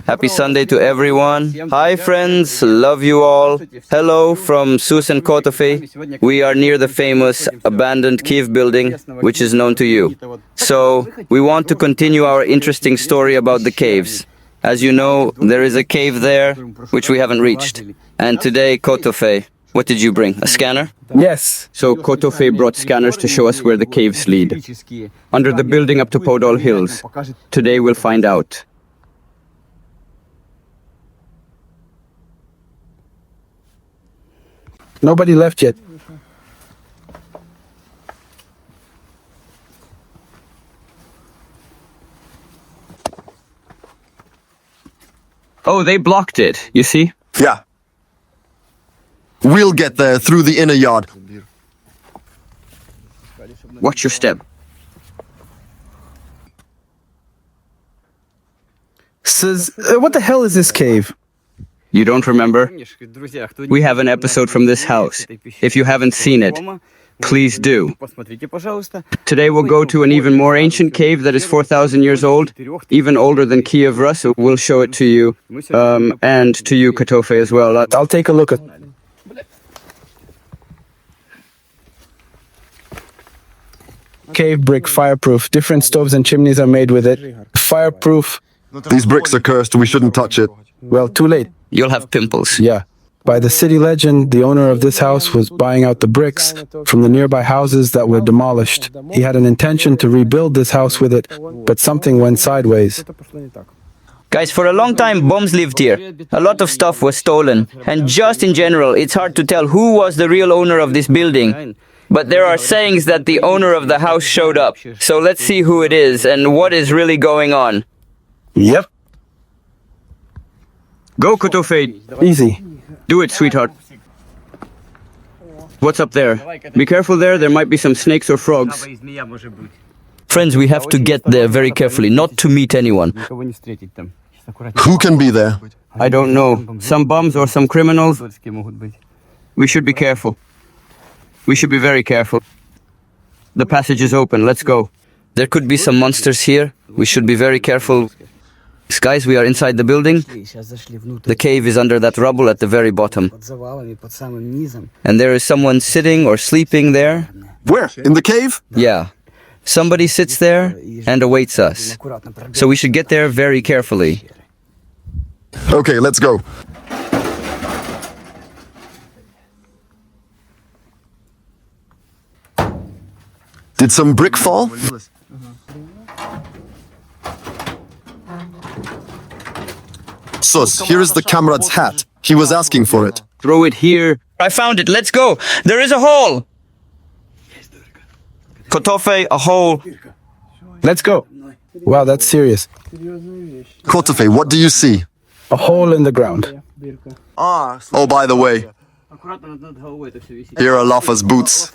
Happy Sunday to everyone. Hi friends, love you all. Hello from Sus and Kotofe. We are near the famous abandoned Kiev building, which is known to you. So, we want to continue our interesting story about the caves. As you know, there is a cave there, which we haven't reached. And today, Kotofe, what did you bring? A scanner? Yes. So Kotofe brought scanners to show us where the caves lead. Under the building up to Podol Hills. Today we'll find out. Nobody left yet. Oh, they blocked it, you see? Yeah. We'll get there through the inner yard. Watch your step. What the hell is this cave? You don't remember? We have an episode from this house. If you haven't seen it, please do. Today we'll go to an even more ancient cave that is 4,000 years old, even older than Kievan Rus. We'll show it to you, and to you, Kotofe, as well. I'll take a look at... Cave brick, fireproof. Different stoves and chimneys are made with it. Fireproof. These bricks are cursed. We shouldn't touch it. Well, too late. You'll have pimples. Yeah. By the city legend, the owner of this house was buying out the bricks from the nearby houses that were demolished. He had an intention to rebuild this house with it, but something went sideways. Guys, for a long time, bombs lived here. A lot of stuff was stolen. And just in general, it's hard to tell who was the real owner of this building. But there are sayings that the owner of the house showed up. So let's see who it is and what is really going on. Yep. Go, Kotofe. Easy. Do it, sweetheart. What's up there? Be careful there might be some snakes or frogs. Friends, we have to get there very carefully, not to meet anyone. Who can be there? I don't know. Some bums or some criminals. We should be careful. We should be very careful. The passage is open. Let's go. There could be some monsters here. We should be very careful. Guys, we are inside the building. The cave is under that rubble at the very bottom. And there is someone sitting or sleeping there. Where? In the cave? Yeah. Somebody sits there and awaits us. So we should get there very carefully. Okay, let's go. Did some brick fall? Sus, here is the comrade's hat. He was asking for it. Throw it here. I found it. Let's go. There is a hole. Kotofe, a hole. Let's go. Wow, that's serious. Kotofe, what do you see? A hole in the ground. Oh, by the way, here are Lafa's boots.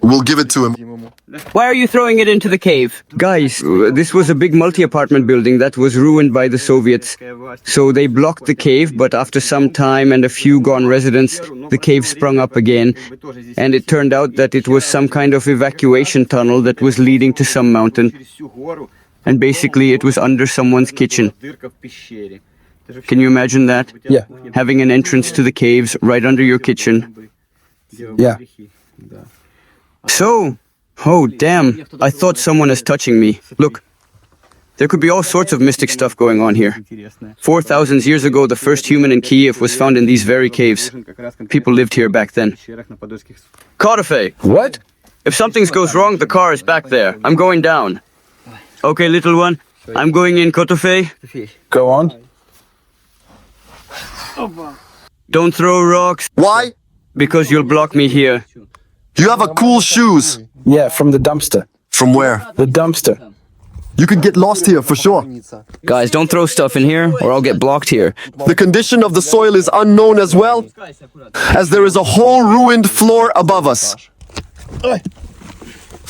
We'll give it to him. Why are you throwing it into the cave? Guys, this was a big multi-apartment building that was ruined by the Soviets. So they blocked the cave, but after some time and a few gone residents, the cave sprung up again. And it turned out that it was some kind of evacuation tunnel that was leading to some mountain. And basically it was under someone's kitchen. Can you imagine that? Yeah. Having an entrance to the caves right under your kitchen. Yeah. So, oh damn, I thought someone is touching me. Look, there could be all sorts of mystic stuff going on here. 4,000 years ago, the first human in Kyiv was found in these very caves. People lived here back then. Kotofe! What? If something goes wrong, the car is back there. I'm going down. Okay, little one, I'm going in, Kotofe. Go on. Don't throw rocks. Why? Because you'll block me here. You have a cool shoes. Yeah, from the dumpster. From where? The dumpster. You could get lost here for sure. Guys, don't throw stuff in here or I'll get blocked here. The condition of the soil is unknown as well, as there is a whole ruined floor above us.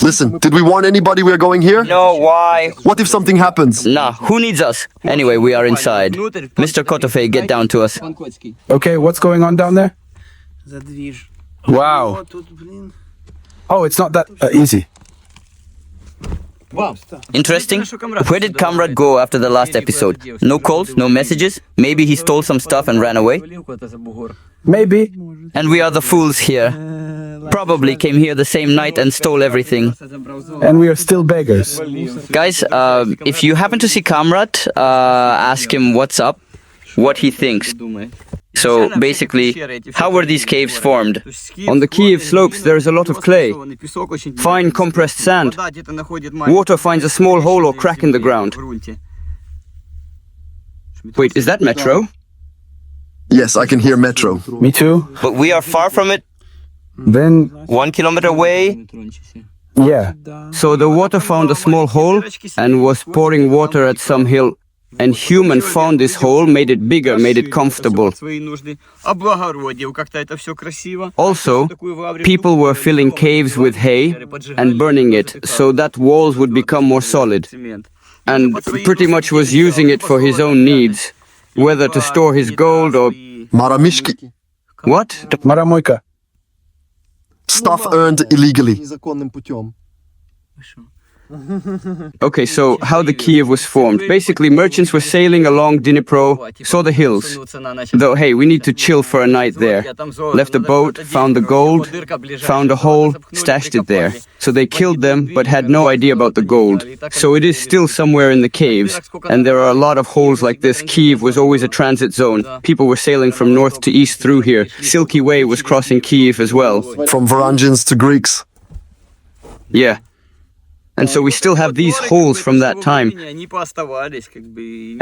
Listen, did we warn anybody we're going here? No, why? What if something happens? Nah, who needs us? Anyway, we are inside. Mr. Kotofe, get down to us. Okay, what's going on down there? Wow. Oh, it's not that easy. Interesting. Where did Kamrat go after the last episode? No calls, no messages? Maybe he stole some stuff and ran away? Maybe. And we are the fools here. Probably came here the same night and stole everything. And we are still beggars. Guys, if you happen to see Kamrat, ask him what's up, what he thinks. So basically, how were these caves formed? On the Kiev slopes there is a lot of clay, fine compressed sand. Water finds a small hole or crack in the ground. Wait, is that metro? Yes, I can hear metro. Me too. But we are far from it, Then, 1 kilometer away. yeah. So the water found a small hole and was pouring water at some hill. And human found this hole, made it bigger, made it comfortable. Also, people were filling caves with hay and burning it, so that walls would become more solid. And pretty much was using it for his own needs, whether to store his gold or... Maramishki. What? Maramoyka. Stuff earned illegally. Okay, so how the Kiev was formed. Basically, merchants were sailing along Dnipro, saw the hills. Though, hey, we need to chill for a night there. Left the boat, found the gold, found a hole, stashed it there. So they killed them, but had no idea about the gold. So it is still somewhere in the caves. And there are a lot of holes like this. Kyiv was always a transit zone. People were sailing from north to east through here. Silky Way was crossing Kyiv as well. From Varangians to Greeks. Yeah. And so we still have these holes from that time.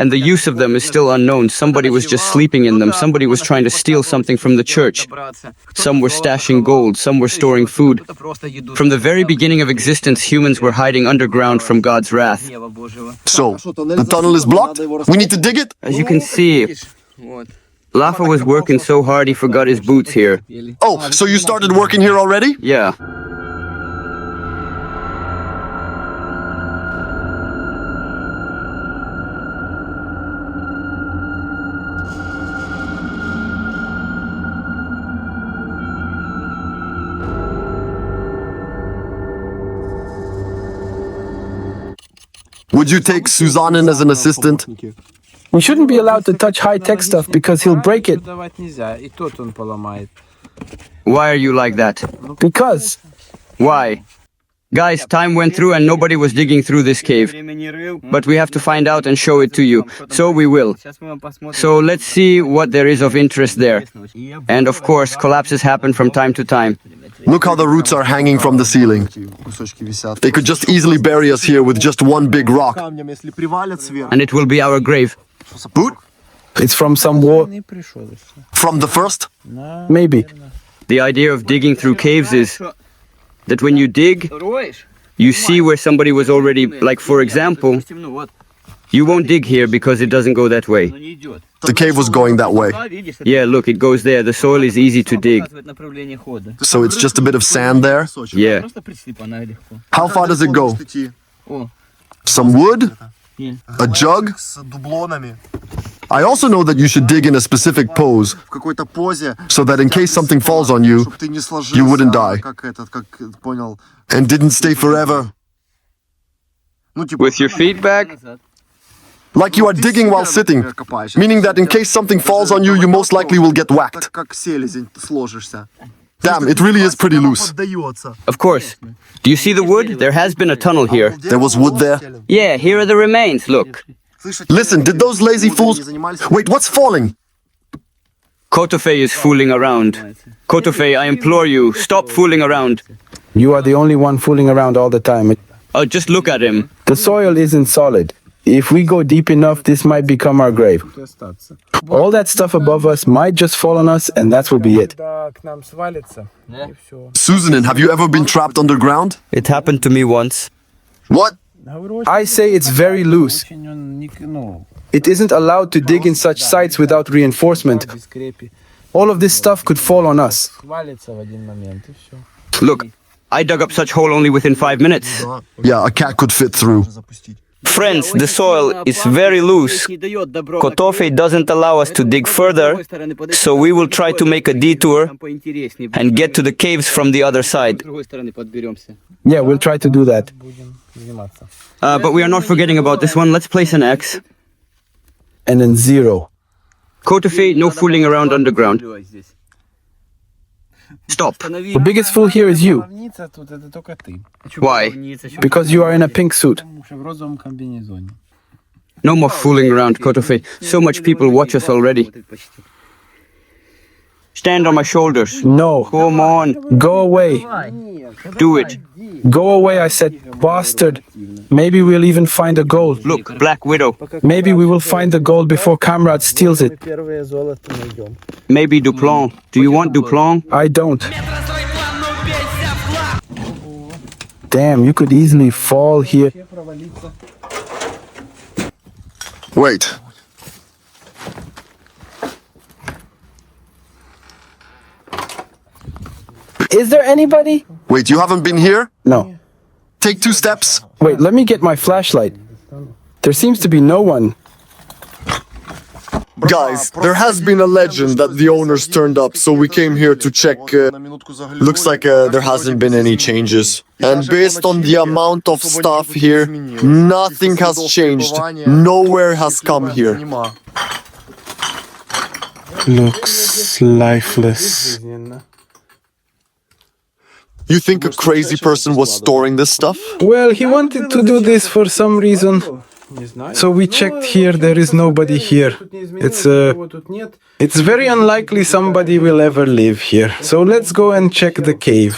And the use of them is still unknown. Somebody was just sleeping in them. Somebody was trying to steal something from the church. Some were stashing gold. Some were storing food. From the very beginning of existence, humans were hiding underground from God's wrath. So, the tunnel is blocked? We need to dig it? As you can see, Lafa was working so hard he forgot his boots here. Oh, so you started working here already? Yeah. Would you take Suzanin as an assistant? We shouldn't be allowed to touch high-tech stuff because he'll break it. Why are you like that? Because Why? Guys, time went through and nobody was digging through this cave. But we have to find out and show it to you. So we will. So let's see what there is of interest there. And of course, collapses happen from time to time. Look how the roots are hanging from the ceiling. They could just easily bury us here with just one big rock. And it will be our grave. Boot? it's from some war. From the first? Maybe. The idea of digging through caves is that when you dig, you see where somebody was already, like for example, you won't dig here because it doesn't go that way. The cave was going that way. Yeah, look, it goes there. The soil is easy to dig. So it's just a bit of sand there? Yeah. How far does it go? Some wood? A jug? I also know that you should dig in a specific pose so that in case something falls on you, you wouldn't die. And didn't stay forever. With your feet back? Like you are digging while sitting, meaning that in case something falls on you, you most likely will get whacked. Damn, it really is pretty loose. Of course. Do you see the wood? There has been a tunnel here. There was wood there. Yeah, here are the remains, look. Listen, did those lazy fools... Wait, what's falling? Kotofe is fooling around. Kotofe, I implore you, stop fooling around. You are the only one fooling around all the time. Oh, just look at him. The soil isn't solid. If we go deep enough, this might become our grave. All that stuff above us might just fall on us, and that will be it. Susanin, have you ever been trapped underground? It happened to me once. What? I say it's very loose. It isn't allowed to dig in such sites without reinforcement. All of this stuff could fall on us. Look, I dug up such hole only within 5 minutes. Yeah, a cat could fit through. Friends, the soil is very loose. Kotofe doesn't allow us to dig further, so we will try to make a detour and get to the caves from the other side. Yeah, we'll try to do that. But we are not forgetting about this one. Let's place an X. And then 0. Kotofe, no fooling around underground. Stop. The biggest fool here is you, Why? because you are in a pink suit. No more fooling around, Kotofe. So much people watch us already. Stand on my shoulders. No. Come on. Go away. Do it. Go away, I said, bastard. Maybe we'll even find a gold. Look, Black Widow. Maybe we will find the gold before Kamrad steals it. Maybe Duplon. Do you want Duplon? I don't. Damn, you could easily fall here. Wait. Is there anybody? Wait, you haven't been here? No. Take 2 steps. Wait, let me get my flashlight. There seems to be no one. Guys, there has been a legend that the owners turned up, so we came here to check. Looks like there hasn't been any changes. And based on the amount of stuff here, nothing has changed. Nowhere has come here. Looks lifeless. You think a crazy person was storing this stuff? Well, he wanted to do this for some reason. So we checked here, there is nobody here. It's very unlikely somebody will ever live here. So let's go and check the cave.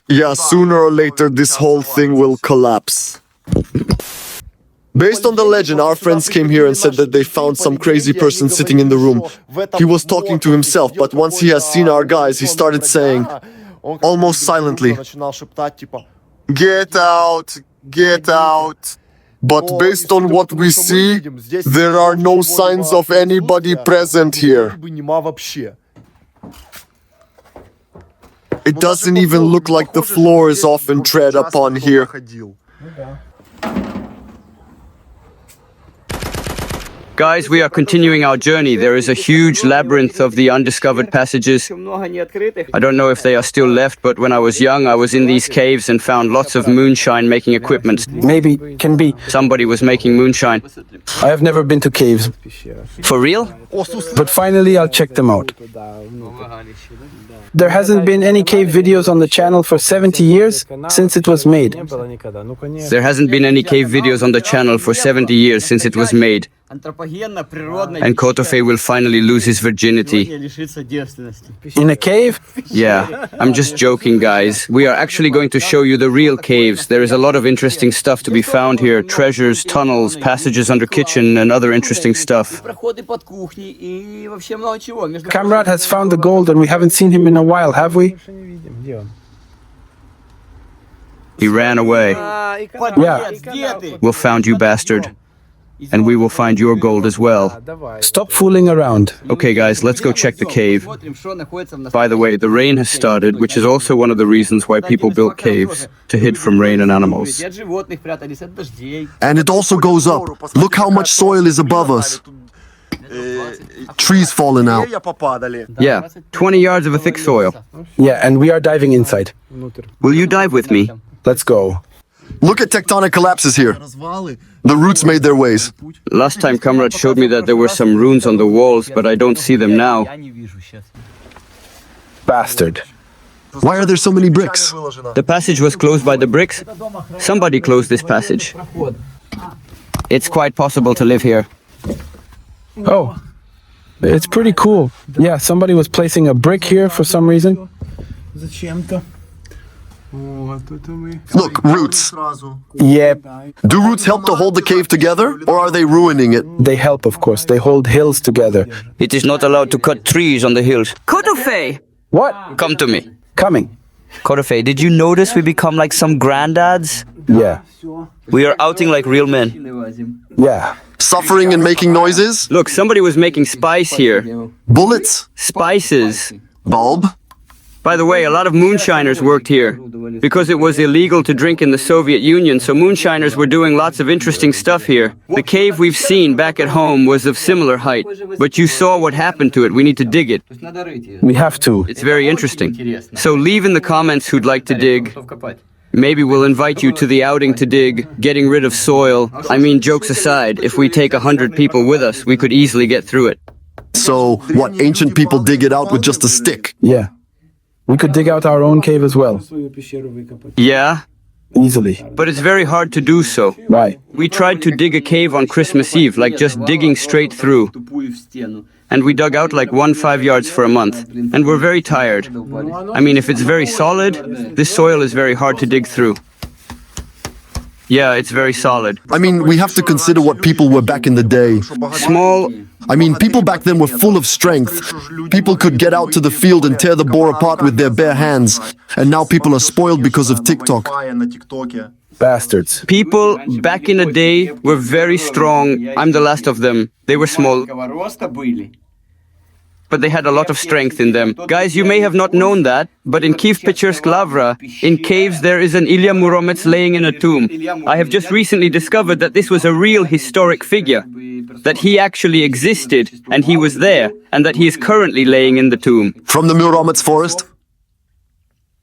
Yeah, sooner or later this whole thing will collapse. Based on the legend, our friends came here and said that they found some crazy person sitting in the room. He was talking to himself, but once he has seen our guys, he started saying, almost silently, "Get out, get out." But based on what we see, there are no signs of anybody present here. It doesn't even look like the floor is often tread upon here. Guys, we are continuing our journey. There is a huge labyrinth of the undiscovered passages. I don't know if they are still left, but when I was young, I was in these caves and found lots of moonshine-making equipment. Maybe, can be. Somebody was making moonshine. I have never been to caves, For real? but finally I'll check them out. There hasn't been any cave videos on the channel for 70 years since it was made. There hasn't been any cave videos on the channel for 70 years since it was made. And Kotofe will finally lose his virginity. In a cave? Yeah, I'm just joking, guys. We are actually going to show you the real caves. There is a lot of interesting stuff to be found here. Treasures, tunnels, passages under kitchen, and other interesting stuff. Kamrad has found the gold and we haven't seen him in a while, have we? He ran away. Yeah. We'll find you, bastard. And we will find your gold as well. Stop fooling around. Okay, guys, let's go check the cave. By the way, the rain has started, which is also one of the reasons why people built caves, to hide from rain and animals. And it also goes up. Look how much soil is above us. Trees falling out. Yeah, 20 yards of a thick soil. Yeah, and we are diving inside. Will you dive with me? Let's go. Look at tectonic collapses here. The roots made their ways. Last time Kamrad showed me that there were some runes on the walls, but I don't see them now. Bastard. Why are there so many bricks? The passage was closed by the bricks. Somebody closed this passage. It's quite possible to live here. Oh, it's pretty cool. Yeah, somebody was placing a brick here for some reason. Look, roots. Yep, Do roots help to hold the cave together, or are they ruining it? they help, of course. They hold hills together. It is not allowed to cut trees on the hills. Kotofe! What? Come to me. Coming. Kotofe, did you notice we become like some granddads? Yeah. We are outing like real men. Yeah. Suffering and making noises? Look, somebody was making spice here. Bullets? Spices. Bulb? By the way, a lot of moonshiners worked here. Because it was illegal to drink in the Soviet Union, so moonshiners were doing lots of interesting stuff here. The cave we've seen back at home was of similar height. But you saw what happened to it. We need to dig it. We have to. It's very interesting. So leave in the comments who'd like to dig. Maybe we'll invite you to the outing to dig, getting rid of soil. I mean, jokes aside, if we take 100 people with us, we could easily get through it. So, what, ancient people dig it out with just a stick? Yeah. We could dig out our own cave as well. Yeah, Easily. but it's very hard to do so. Right. We tried to dig a cave on Christmas Eve, like just digging straight through. And we dug out like 5 yards for a month. And we're very tired. I mean, if it's very solid, this soil is very hard to dig through. Yeah, it's very solid. I mean, we have to consider what people were back in the day. Small. I mean, people back then were full of strength. People could get out to the field and tear the boar apart with their bare hands. And now people are spoiled because of TikTok. Bastards. People back in the day were very strong. I'm the last of them. They were small, but they had a lot of strength in them. Guys, you may have not known that, but in Kiev Pечерsk Lavra, in caves, there is an Ilya Muromets laying in a tomb. I have just recently discovered that this was a real historic figure, that he actually existed, and he was there, and that he is currently laying in the tomb. From the Muromets forest?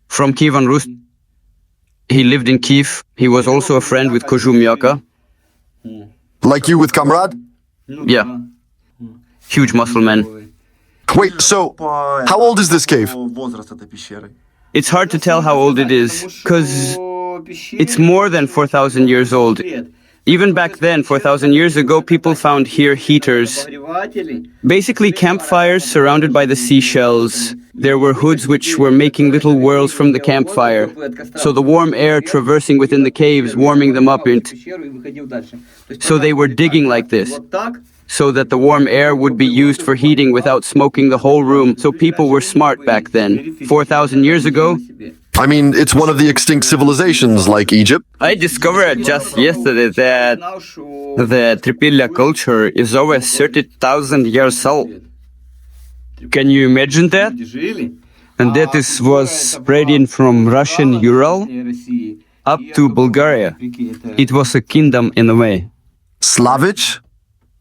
From Kievan Rus. He lived in Kiev. He was also a friend with Kozhumyaka. Like you with Kamrad? Yeah. Huge muscle man. Wait, so, how old is this cave? It's hard to tell how old it is, because it's more than 4,000 years old. Even back then, 4,000 years ago, people found here heaters. Basically campfires surrounded by the seashells. There were hoods which were making little whirls from the campfire. So the warm air traversing within the caves, warming them up. So they were digging like this, so that the warm air would be used for heating without smoking the whole room. So people were smart back then. 4,000 years ago, I mean, it's one of the extinct civilizations, like Egypt. I discovered just yesterday that the Tripilya culture is over 30,000 years old. Can you imagine that? And that was spreading from Russian Ural up to Bulgaria. It was a kingdom in a way. Slavic?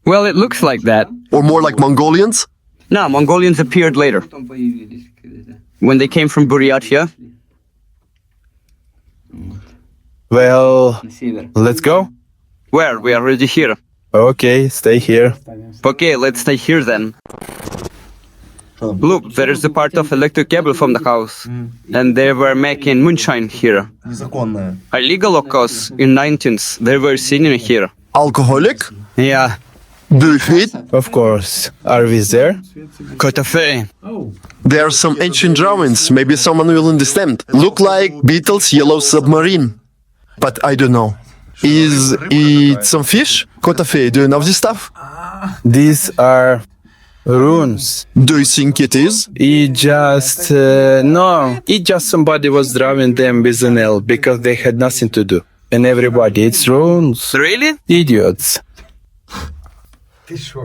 Well, it looks like that. Or more like Mongolians? No, Mongolians appeared later. When they came from Buryatia. Well, let's go. Where? We are already here. Okay, stay here. Okay, let's stay here then. Look, there is a part of electric cable from the house. And they were making moonshine here. Illegal, of course, in 19th. They were singing here. Alcoholic? Yeah. Do you hate? Of course. Are we there? Kotafe. There are some ancient drawings. Maybe someone will understand. Look like Beatles' Yellow Submarine. But I don't know. Is it some fish? Kotafe, do you know this stuff? These are runes. Do you think it is? No. It just somebody was drawing them with an L because they had nothing to do. And everybody, it's runes. Really? Idiots.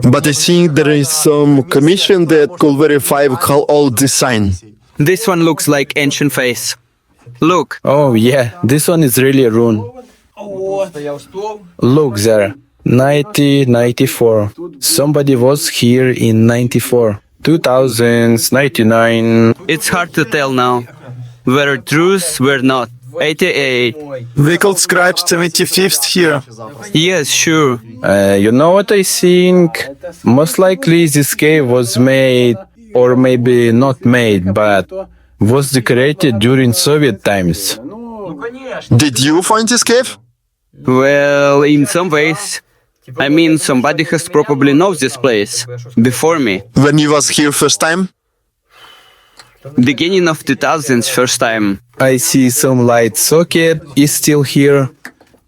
But I think there is some commission that could verify how old this sign. This one looks like ancient face. Look. Oh yeah, this one is really a rune. Look there, 94. Somebody was here in 94. 2000s, 99. It's hard to tell now. Whether truth, were not. 88. We could scratch 75th here. Yes, sure. You know what I think? Most likely this cave was made, or maybe not made, but was decorated during Soviet times. Did you find this cave? Well, in some ways. I mean, somebody has probably knows this place before me. When you was here first time? Beginning of 2000s, first time. I see some light socket is still here.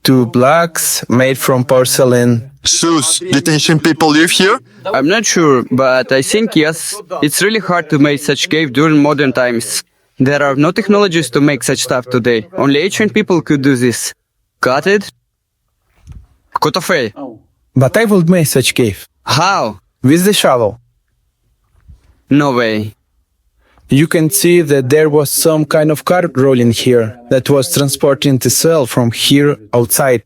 2 blocks made from porcelain. Sus, did ancient people live here? I'm not sure, but I think yes. It's really hard to make such cave during modern times. There are no technologies to make such stuff today. Only ancient people could do this. Got it? Kotafe. But I would make such cave. How? With the shovel. No way. You can see that there was some kind of cart rolling here that was transporting the soil from here outside.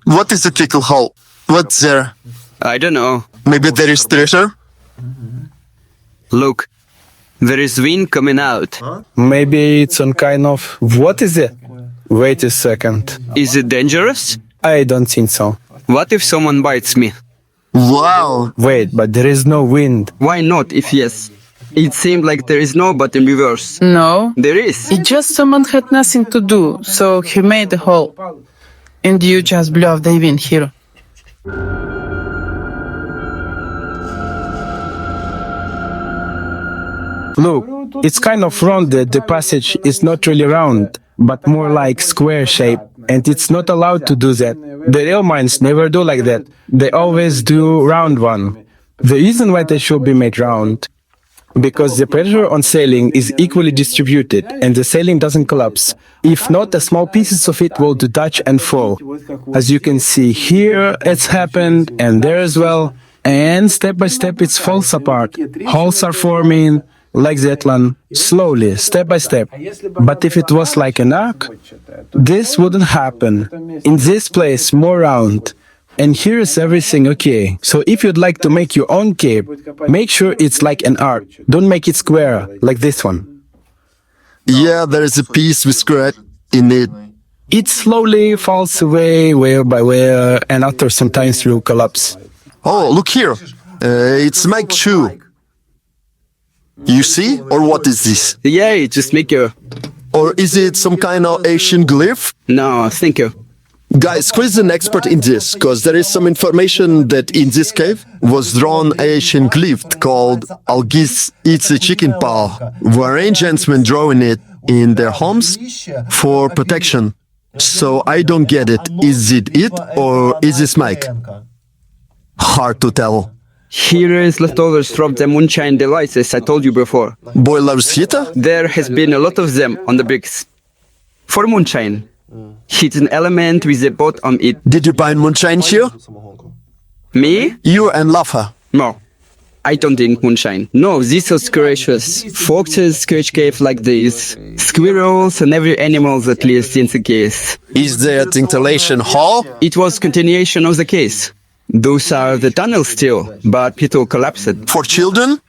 What is the tickle hole? What's there? I don't know. Maybe there is treasure? Look, there is wind coming out. Maybe it's some kind of... What is it? Wait a second. Is it dangerous? I don't think so. What if someone bites me? Wow. Wait, but there is no wind. Why not, if yes? It seemed like there is no, but in reverse. No, There is. it just someone had nothing to do, so he made a hole. And you just blew off the wind here. Look, it's kind of rounded. The passage is not really round, but more like square shape. And it's not allowed to do that. The rail mines never do like that. They always do round one. The reason why they should be made round, because the pressure on sailing is equally distributed and the sailing doesn't collapse. If not, the small pieces of it will detach and fall. As you can see here, it's happened, and there as well. And step by step, it falls apart. Holes are forming, like that one, slowly, step by step. But if it was like an arc, this wouldn't happen. In this place, more round. And here is everything okay. So if you'd like to make your own cave, make sure it's like an arc. Don't make it square, like this one. Yeah, there is a piece with square in it. It slowly falls away, where by where, and after some time it will collapse. Oh, look here. It's Mike Chu. You see? Or what is this? Yeah, it just make a... Or is it some kind of Asian glyph? No, thank you. Guys, who is an expert in this? Because there is some information that in this cave was drawn Asian glyph called Algis It's a Chicken Paw, where ancients were drawing it in their homes for protection. So I don't get it. Is it or is this Mike? Hard to tell. Here is leftovers from the moonshine devices I told you before. Boilers heater? There has been a lot of them on the bricks. For moonshine. Hidden element with a boat on it. Did you buy moonshine here? Me? You and Lafa. No. I don't drink moonshine. No, this was gracious. Foxes scratch cave like this. Squirrels and every animal at least in the case. Is there a ventilation hall? It was continuation of the case. Those are the tunnels still, but people collapsed. For children?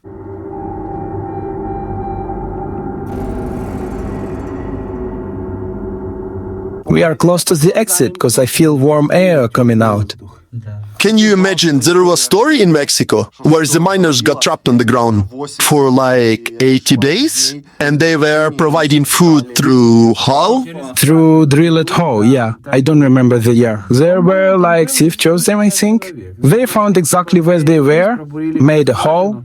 We are close to the exit because I feel warm air coming out. Can you imagine there was a story in Mexico where the miners got trapped on the ground for like 80 days and they were providing food through hole? Through drilled hole, yeah. I don't remember the year. There were like Kyiv chose them, I think. They found exactly where they were, made a hole,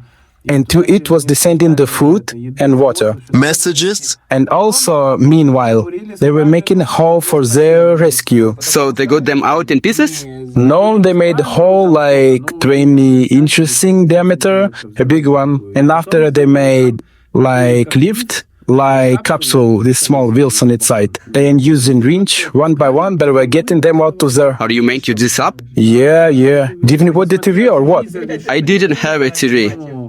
and to it was descending the food and water. Messages? And also, meanwhile, they were making a hole for their rescue. So they got them out in pieces? No, they made a hole like 20 inches in diameter, a big one. And after they made like lift, like capsule with small wheels on its side. And using wrench one by one, but we're getting them out to there. Are you making this up? Yeah. Didn't you watch the TV or what? I didn't have a TV.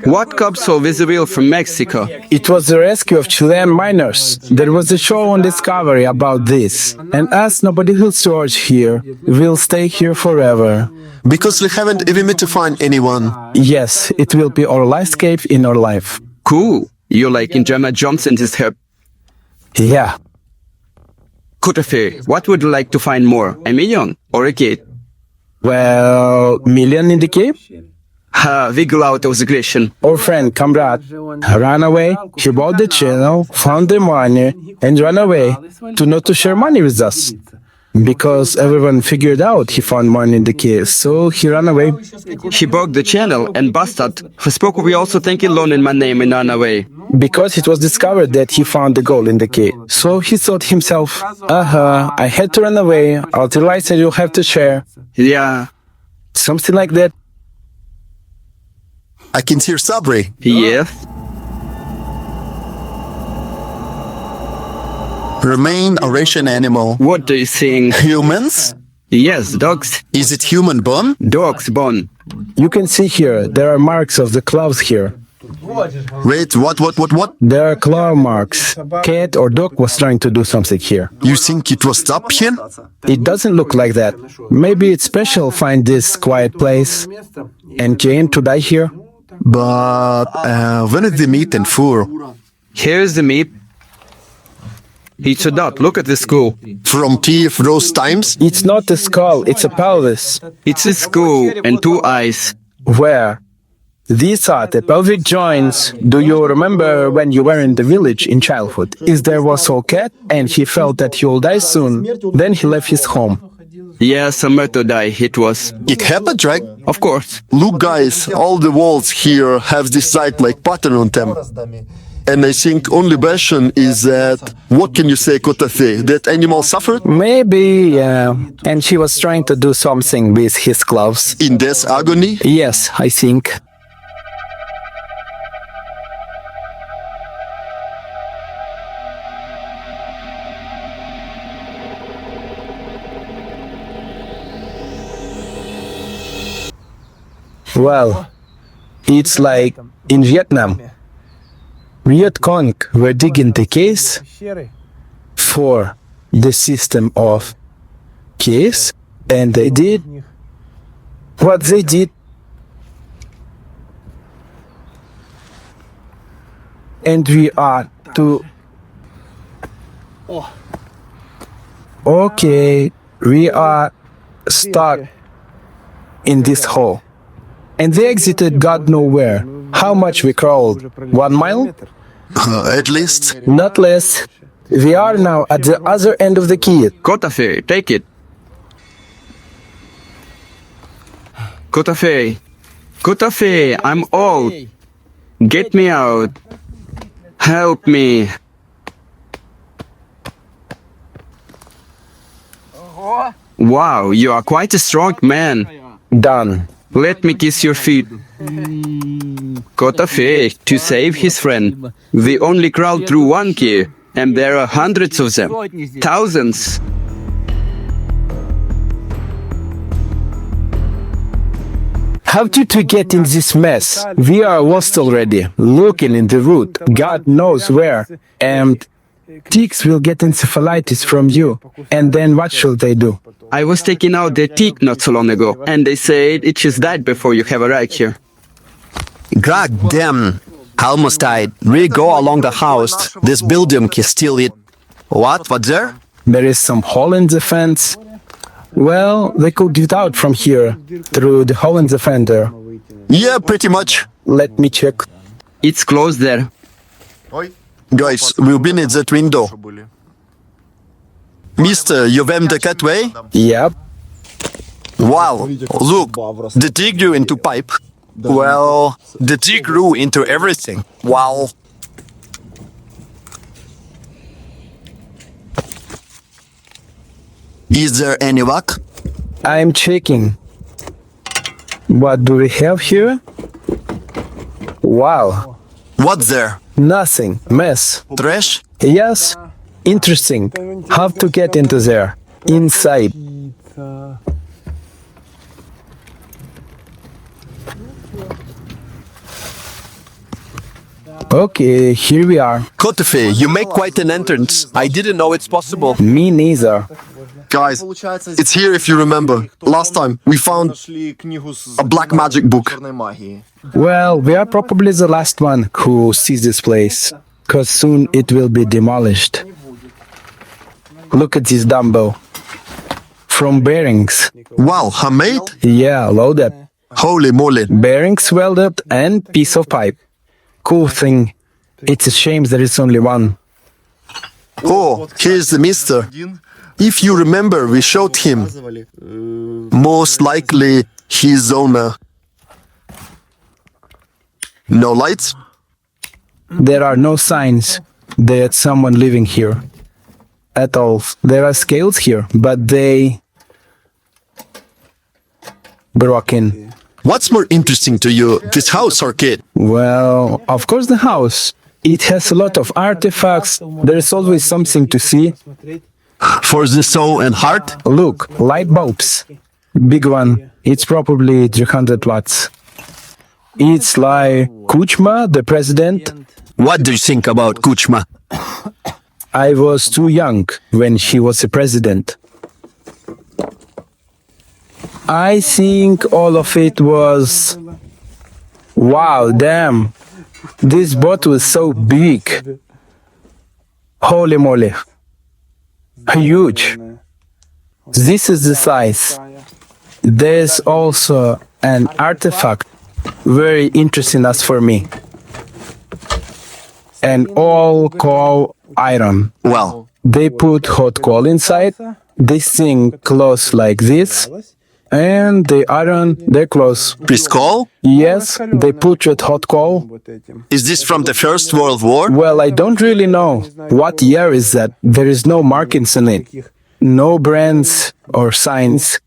What capsule with the wheel from Mexico? It was the rescue of Chilean miners. There was a show on Discovery about this. And as nobody will storage here, we'll stay here forever. Because we haven't even met to find anyone. Yes, it will be our last cave in our life. Cool. You're like Indiana Jones in this herb. Yeah. Kotafe, what would you like to find more? A million or a gate? Well, million in the cave? Ha, wiggle out of the question. Our friend, comrade, ran away. He bought the channel, found the money, and ran away to not to share money with us. Because everyone figured out he found money in the cave, so he ran away. He broke the channel and bastard. For spoke we also take a loan in my name and ran away. Because it was discovered that he found the gold in the cave. So he thought himself, I had to run away. I'll realize that you'll have to share. Yeah. Something like that. I can hear Sabri. Yes. Remain a Russian animal. What do you think? Humans? Yes, dogs. Is it human bone? Dogs bone. You can see here, there are marks of the claws here. Wait, what? There are claw marks. Cat or dog was trying to do something here. You think it was up here? It doesn't look like that. Maybe it's special find this quiet place and came to die here. But when is the meat and fur? Here's the meat. It's a dot. Look at the skull. From Kiev Rus times? It's not a skull, it's a pelvis. It's a skull and two eyes. Where? These are the pelvic joints. Do you remember when you were in the village in childhood? Is there was a cat and he felt that he will die soon. Then he left his home. Yeah, Samerto die. It was. It happened, right? Of course. Look, guys, all the walls here have this site-like pattern on them. And I think only version is that, what can you say, Kotafe? That animal suffered Maybe, yeah. And he was trying to do something with his gloves. in death agony? Yes, I think. Well, it's like in Vietnam. Viet Cong were digging the caves for the system of caves, and they did what they did. And we are to... Okay, we are stuck in this hole. And they exited God know where. How much we crawled? 1 mile? At least. Not less. We are now at the other end of the Kyiv. Kotafe, take it. Kotafe. Kotafe, I'm old. Get me out. Help me. Wow, you are quite a strong man. Done. Let me kiss your feet. Kotafe, to save his friend. We only crawled through one cave, and there are hundreds of them. Thousands. How did we get in this mess? We are lost already, looking in the root, God knows where. And ticks will get encephalitis from you. And then what should they do? I was taking out their teeth not so long ago, and they said it just died before you have arrived here. God damn. Almost died. We go along the house. This building is still it. What? What's there? There is some hole in the fence. Well, they could get out from here, through the hole in the fence there. Yeah, pretty much. Let me check. It's closed there. Guys, we've been at that window. Mister, you went the cat way? Yep. Wow, look, the tick grew into pipe. Well, the tree grew into everything. Wow. Is there any luck? I'm checking. What do we have here? Wow. What's there? Nothing. Mess. Trash? Yes. Interesting. How to get into there? Inside. Okay, here we are. Kotafe, you make quite an entrance. I didn't know it's possible. Me neither. Guys, it's here if you remember. Last time we found a black magic book. Well, we are probably the last one who sees this place, cause soon it will be demolished. Look at this dumbbell. From bearings. Wow, handmade? Yeah, loaded. Holy moly. Bearings welded and piece of pipe. Cool thing. It's a shame there is only one. Oh, here's the mister. If you remember, we showed him. Most likely, his owner. No lights? There are no signs that someone living here at all. There are scales here, but they broken. What's more interesting to you, this house or kid? Well, of course the house. It has a lot of artifacts. There is always something to see. For the soul and heart? Look, light bulbs. Big one. It's probably 300 watts. It's like Kuchma, the president. What do you think about Kuchma? I was too young when he was the president. I think all of it was... Wow, damn. This bottle is so big. Holy moly. Huge. This is the size. There's also an artifact very interesting as for me. An all coal iron. Well, They put hot coal inside. This thing close like this, and they iron their clothes. Priscol? Yes, they put it hot coal. Is this from the First World War? Well, I don't really know. What year is that? There is no markings on it. No brands or signs.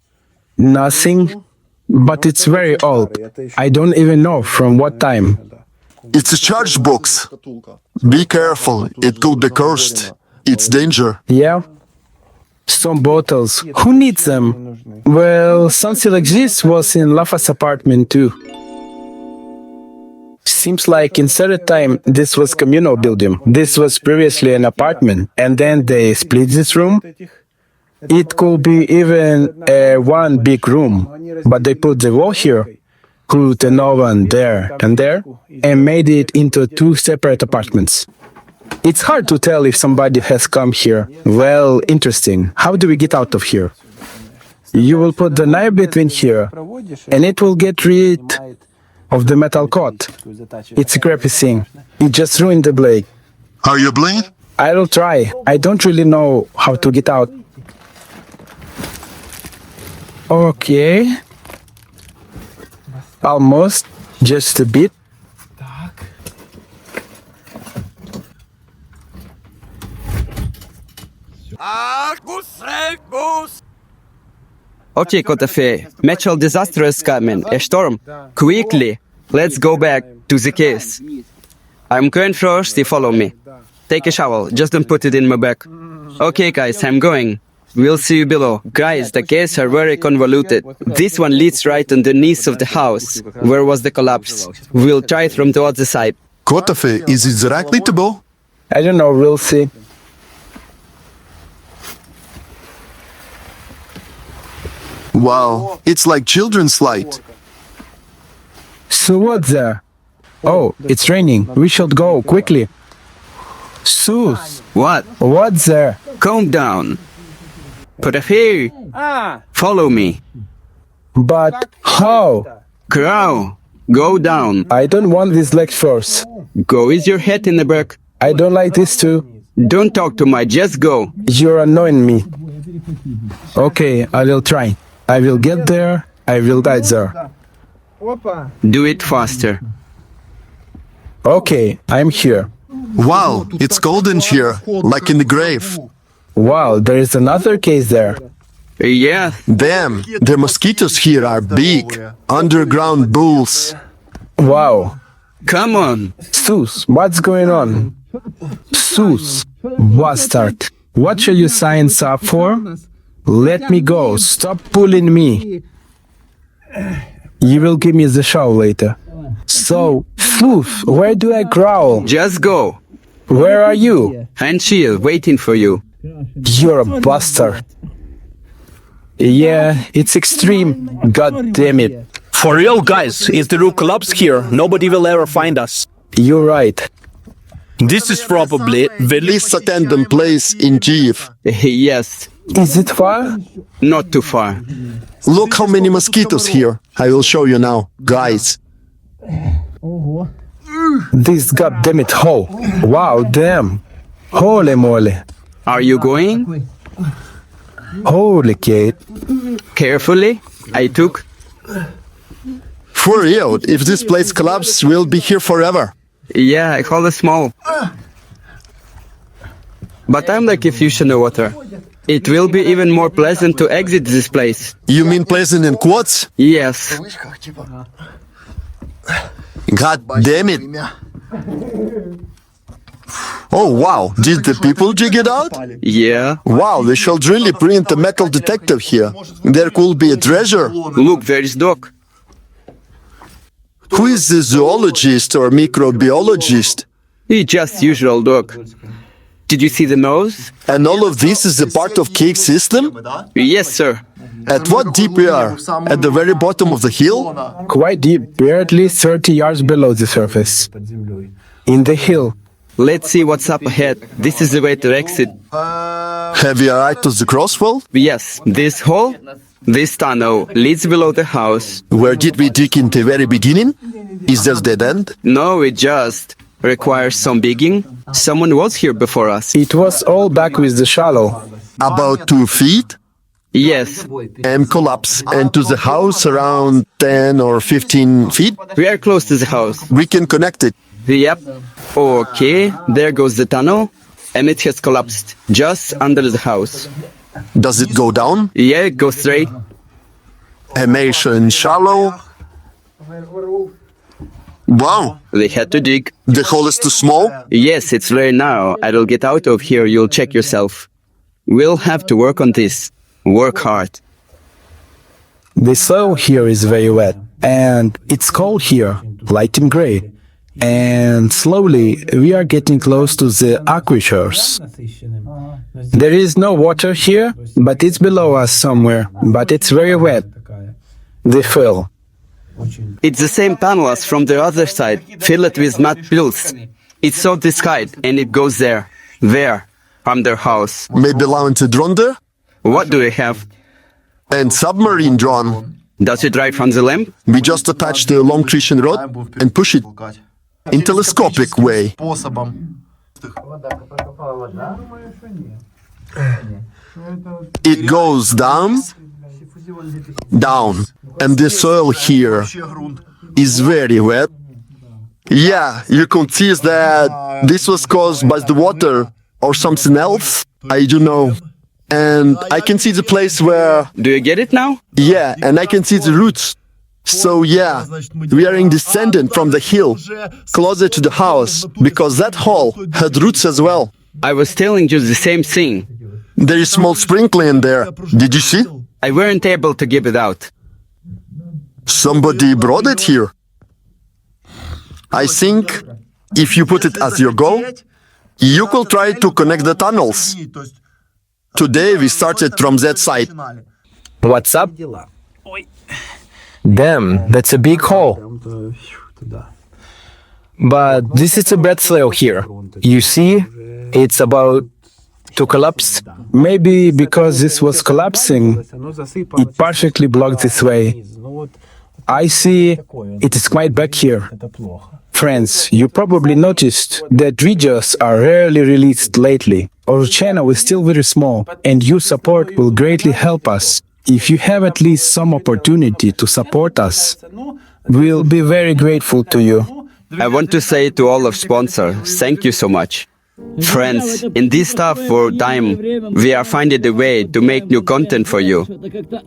Nothing. But it's very old. I don't even know from what time. it's a charge box. Be careful, it could be cursed. It's danger. Yeah? Some bottles. Who needs them? Well, something like this was in Lafa's apartment too. Seems like in certain time this was communal building. This was previously an apartment, and then they split this room. It could be even one big room, but they put the wall here, put an oven there, and made it into two separate apartments. It's hard to tell if somebody has come here. Well, interesting. How do we get out of here? You will put the knife between here, and it will get rid of the metal coat. It's a crappy thing. It just ruined the blade. Are you blind? I will try. I don't really know how to get out. Okay. Almost. Just a bit. Okay, Kotafe, natural disaster is coming. A storm. Quickly, let's go back to the caves. I'm going first, you follow me. Take a shovel, just don't put it in my bag. Okay, guys, I'm going. We'll see you below. Guys, the caves are very convoluted. This one leads right underneath of the house, where was the collapse. We'll try it from the other side. Kotafe, is it directly to go? I don't know, we'll see. Wow, it's like children's light. So what's there? Oh, it's raining. We should go quickly. Sus, What? what's there? Calm down. Kotafe, follow me. But how? Crow, go down. I don't want these legs first. Go with your head in the back. I don't like this too. Don't talk too much, just go. You're annoying me. Okay, I will try. I will get there. I will die there. Do it faster. Okay, I'm here. Wow, it's cold in here, like in the grave. Wow, there is another case there. Yeah, Damn, the mosquitoes here are big. Underground bulls. Wow. come on. Sus, what's going on? Sus, bastard. What should you sign up for? Let me go. Stop pulling me. You will give me the show later. So, Sus, where do I growl? Just go. Where are you? And chill, waiting for you. You're a bastard. Yeah, it's extreme. God damn it. For real, guys, if the roof collapses here, nobody will ever find us. You're right. This is probably the Least attendant place in Kyiv. Yes, Is it far? not too far. Look how many mosquitoes here. I will show you now. Guys, This goddamn hole. Wow, damn. Holy moly. Are you going? Holy Kate. Carefully. I took. for real, if this place collapses, we'll be here forever. Yeah, I call it small. But I'm like a fish in the water. It will be even more pleasant to exit this place. You mean placing in quads? Yes. God damn it. Oh wow, did the people dig it out? Yeah. Wow, we should really print a metal detector here. There could be a treasure. Look, there is dog. Who is the zoologist or microbiologist? It's just usual dog. Did you see the nose? And all of this is a part of Kyiv system? Yes, sir. At what deep we are? At the very bottom of the hill? Quite deep. We're at least 30 yards below the surface. In the hill. Let's see what's up ahead. This is the way to exit. Have you arrived to the crosswell? Yes, this hole, this tunnel leads below the house. Where did we dig in the very beginning? Is that dead end? No, it just requires some digging. Someone was here before us. It was all back with the shallow. About 2 feet? Yes, And collapse into the house around 10 or 15 feet? we are close to the house. We can connect it. Yep. Okay, there goes the tunnel, and it has collapsed just under the house. Does it go down? Yeah, it goes straight. Emission shallow? Wow, They had to dig. the hole is too small? Yes, it's very narrow. I'll get out of here. You'll check yourself. We'll have to work on this. Work hard. The soil here is very wet, and it's cold here, light and gray. And slowly we are getting close to the aquifers. There is no water here, but it's below us somewhere, but it's very wet. The fill. It's the same tunnel as from the other side, filled with mud pools. It's of this height, and it goes there, from their house. Maybe launch drone there? What do we have? And submarine drone. Does it ride from the lamp? We just attach the long Christian rod and push it in telescopic way. It goes down, and the soil here is very wet. Yeah, you can see that this was caused by the water or something else. I don't know. And I can see the place where, Do you get it now? yeah, and I can see the roots. So yeah, we are in descendant from the hill, closer to the house, because that hole had roots as well. I was telling you the same thing. There is small sprinkler in there. Did you see? I weren't able to give it out. Somebody brought it here. I think if you put it as your goal, you could try to connect the tunnels. Today we started from that side. What's up? Damn, that's a big hole. But this is a bad soil here. You see, it's about to collapse. Maybe because this was collapsing, it partially blocked this way. I see it is quite back here. Friends, you probably noticed that videos are rarely released lately. Our channel is still very small, and your support will greatly help us. If you have at least some opportunity to support us, we'll be very grateful to you. I want to say to all of sponsors, thank you so much. Friends, in this tough time, we are finding a way to make new content for you.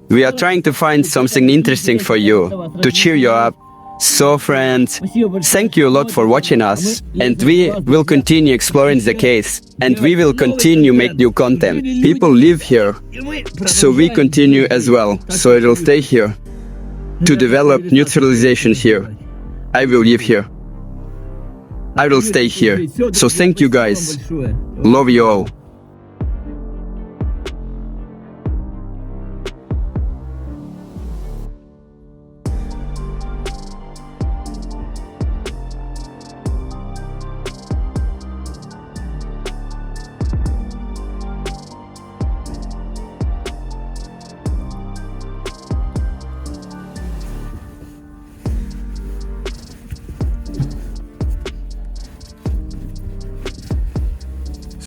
We are trying to find something interesting for you, to cheer you up. So friends, thank you a lot for watching us, and we will continue exploring the case, and we will continue make new content. People live here, so we continue as well, so it will stay here. To develop new civilization here, I will live here. I will stay here. So thank you guys. Love you all.